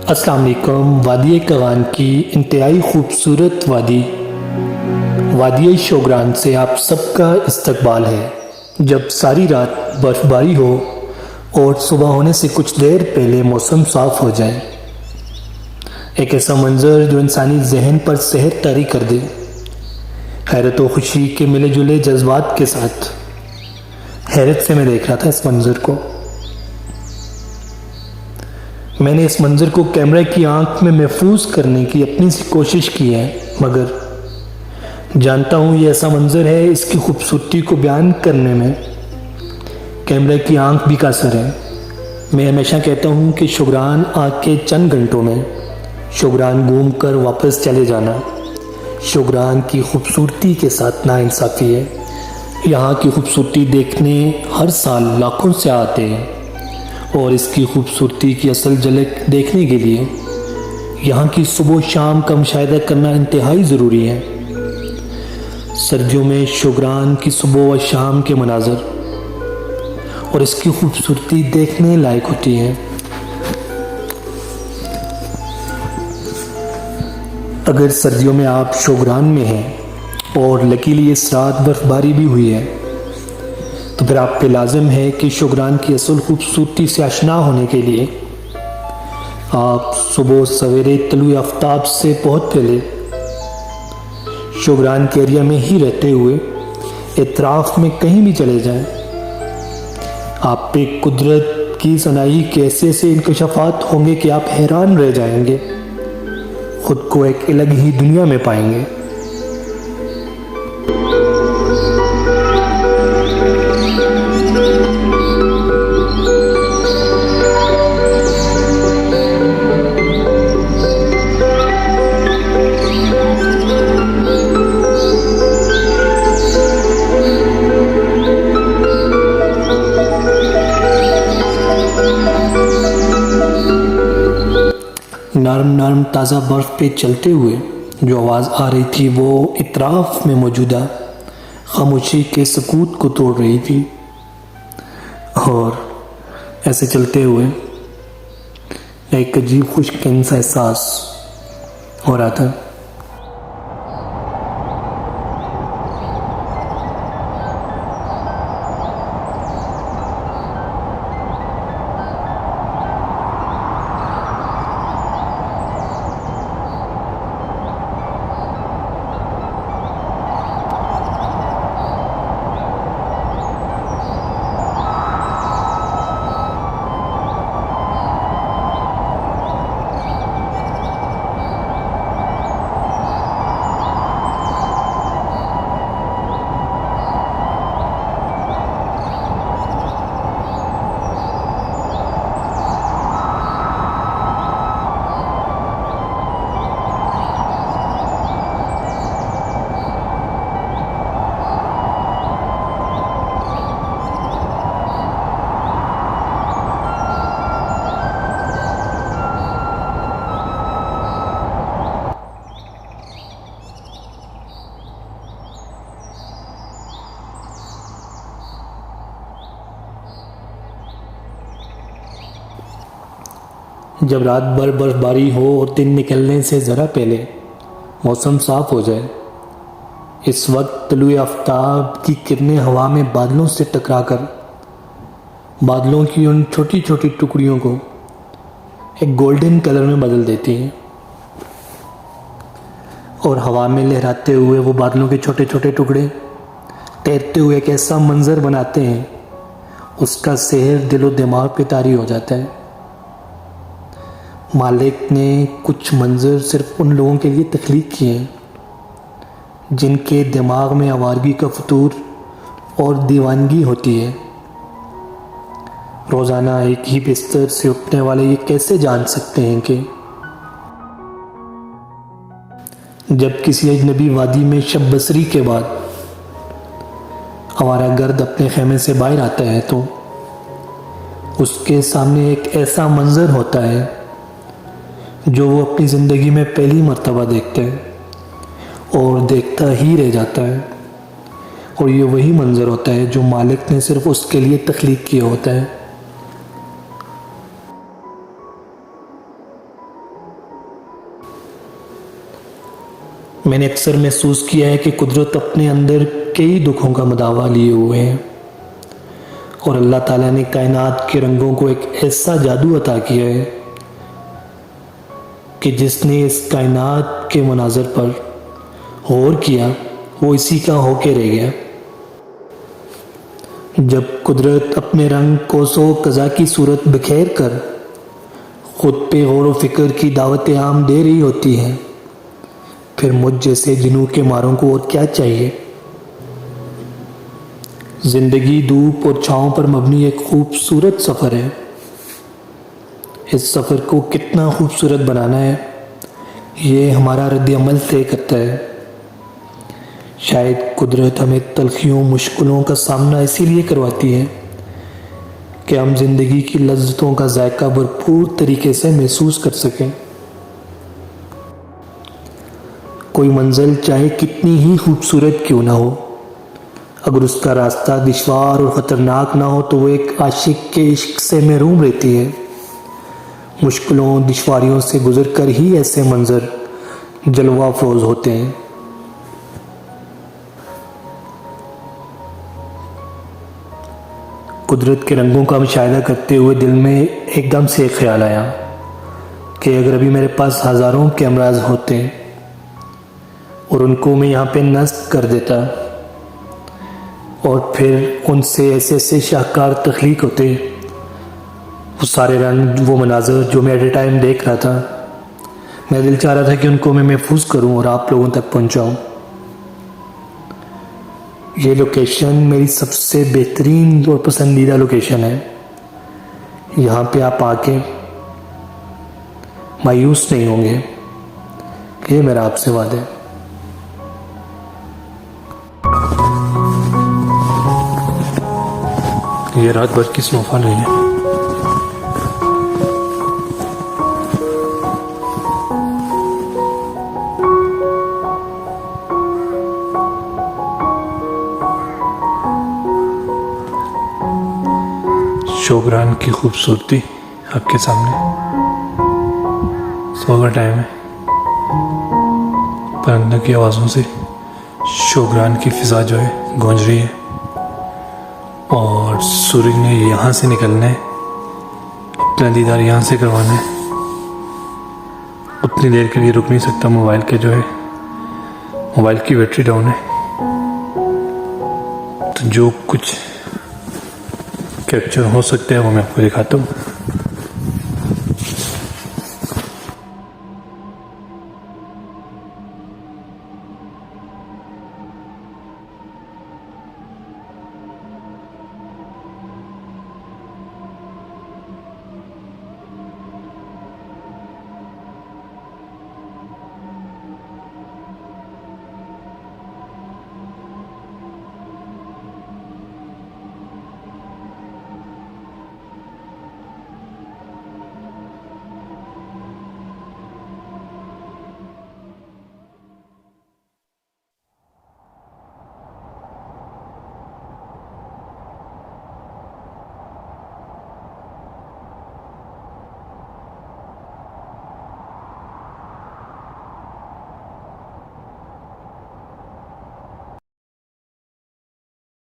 अस्सलाम वालेकुम। वादी कगान की इंतहाई खूबसूरत वादी शोगरान से आप सबका इस्तकबाल है। जब सारी रात बर्फ़बारी हो और सुबह होने से कुछ देर पहले मौसम साफ़ हो जाए, एक ऐसा मंज़र जो इंसानी जहन पर सहर तारी कर दे। हैरत व खुशी के मिले जुले जज्बात के साथ हैरत से मैं देख रहा था इस मंज़र को। मैंने इस मंज़र को कैमरे की आंख में महफूज करने की अपनी सी कोशिश की है, मगर जानता हूँ ये ऐसा मंज़र है, इसकी खूबसूरती को बयान करने में कैमरे की आंख भी कासर है। मैं हमेशा कहता हूँ कि शुगरान आके चंद घंटों में शुगरान घूम कर वापस चले जाना शुगरान की खूबसूरती के साथ नाइंसाफ़ी है। यहाँ की खूबसूरती देखने हर साल लाखों से आते हैं और इसकी खूबसूरती की असल झलक देखने के लिए यहाँ की सुबह शाम का मुशाहिदा करना इंतहाई ज़रूरी है। सर्दियों में शुगरान की सुबह व शाम के मनाज़र और इसकी खूबसूरती देखने लायक होती है। अगर सर्दियों में आप शुगरान में हैं और लकीली इस रात बर्फ़बारी भी हुई है, तो फिर आप पे लाजिम है कि शुगरान की असल खूबसूरती से आशना होने के लिए आप सुबह सवेरे तलुए आफ्ताब से बहुत पहले शुगरान के एरिया में ही रहते हुए इतराफ़ में कहीं भी चले जाएं। आप पे कुदरत की सनाई के ऐसे इंकशाफात होंगे कि आप हैरान रह जाएंगे, खुद को एक अलग ही दुनिया में पाएंगे। नरम नरम ताज़ा बर्फ़ पे चलते हुए जो आवाज़ आ रही थी वो इतराफ़ में मौजूदा खामोशी के सकूत को तोड़ रही थी। और ऐसे चलते हुए एक अजीब खुशकिन सा एहसास हो रहा था। जब रात भर बर्फ़बारी हो और दिन निकलने से ज़रा पहले मौसम साफ़ हो जाए, इस वक्त तलुए आफ्ताब की किरणें हवा में बादलों से टकराकर बादलों की उन छोटी छोटी टुकड़ियों को एक गोल्डन कलर में बदल देती हैं और हवा में लहराते हुए वो बादलों के छोटे छोटे टुकड़े तैरते हुए एक ऐसा मंज़र बनाते हैं, उसका सहर दिलो दिमाग पे तारी हो जाता है। मालिक ने कुछ मंज़र सिर्फ उन लोगों के लिए तख्लीक किए हैं जिनके दिमाग में आवारगी का फतूर और दीवानगी होती है। रोज़ाना एक ही बिस्तर से उठने वाले ये कैसे जान सकते हैं कि जब किसी अजनबी वादी में शब बसरी के बाद हमारा गर्द अपने खेमे से बाहर आता है तो उसके सामने एक ऐसा मंज़र होता है जो वो अपनी ज़िंदगी में पहली मर्तबा देखते हैं और देखता ही रह जाता है। और ये वही मंज़र होता है जो मालिक ने सिर्फ उसके लिए तख्लीक किया होता है। मैंने अक्सर महसूस किया है कि कुदरत अपने अंदर कई दुखों का मदावा लिए हुए हैं और अल्लाह ताला ने कायनात के रंगों को एक ऐसा जादू अता किया है कि जिसने इस कायनात के मनाजर पर गौर किया वो इसी का होके रह गया। जब कुदरत अपने रंग कोसो कज़ा की सूरत बिखेर कर खुद पे गौर व फिक्र की दावत आम दे रही होती है, फिर मुझ जैसे जिन्हों के मारों को और क्या चाहिए। जिंदगी धूप और छाँव पर मबनी एक खूबसूरत सफ़र है। इस सफ़र को कितना खूबसूरत बनाना है ये हमारा रद्द अमल तय करता है। शायद कुदरत हमें तलखियों मुश्किलों का सामना इसीलिए करवाती है कि हम जिंदगी की लज्जतों का जायका भरपूर तरीके से महसूस कर सकें। कोई मंजिल चाहे कितनी ही खूबसूरत क्यों ना हो, अगर उसका रास्ता दुश्वार और ख़तरनाक ना हो तो वो एक आशिक के इश्क से महरूम रहती है। मुश्किलों दुश्वारियों से गुजर कर ही ऐसे मंजर जलवा अफरोज़ होते हैं। कुदरत के रंगों का मुशाहिदा करते हुए दिल में एकदम से एक ख्याल आया कि अगर अभी मेरे पास हज़ारों कैमराज होते और उनको मैं यहाँ पे नस्ब कर देता और फिर उनसे ऐसे ऐसे शाहकार तख्लीक होते, वो सारे रंग वो मनाज़र जो मैं एट ए टाइम देख रहा था, मेरा दिल चाह रहा था कि उनको मैं महफूज करूँ और आप लोगों तक पहुँचाऊँ। ये लोकेशन मेरी सबसे बेहतरीन और पसंदीदा लोकेशन है। यहाँ पे आप आके मायूस नहीं होंगे, ये मेरा आपसे वादा है। ये रात भर की स्नोफॉल हुई है। शोगरान की खूबसूरती आपके सामने। सुबह का टाइम है, परिंदों की आवाज़ों से शोगरान की फिजा जो है गूंज रही है और सूरज ने यहाँ से निकलना है, अपना दीदार यहाँ से करवाना है। उतनी देर के लिए रुक नहीं सकता। मोबाइल के जो है मोबाइल की बैटरी डाउन है, तो जो कुछ कैप्चर हो सकता है वो मैं आपको दिखाता हूँ।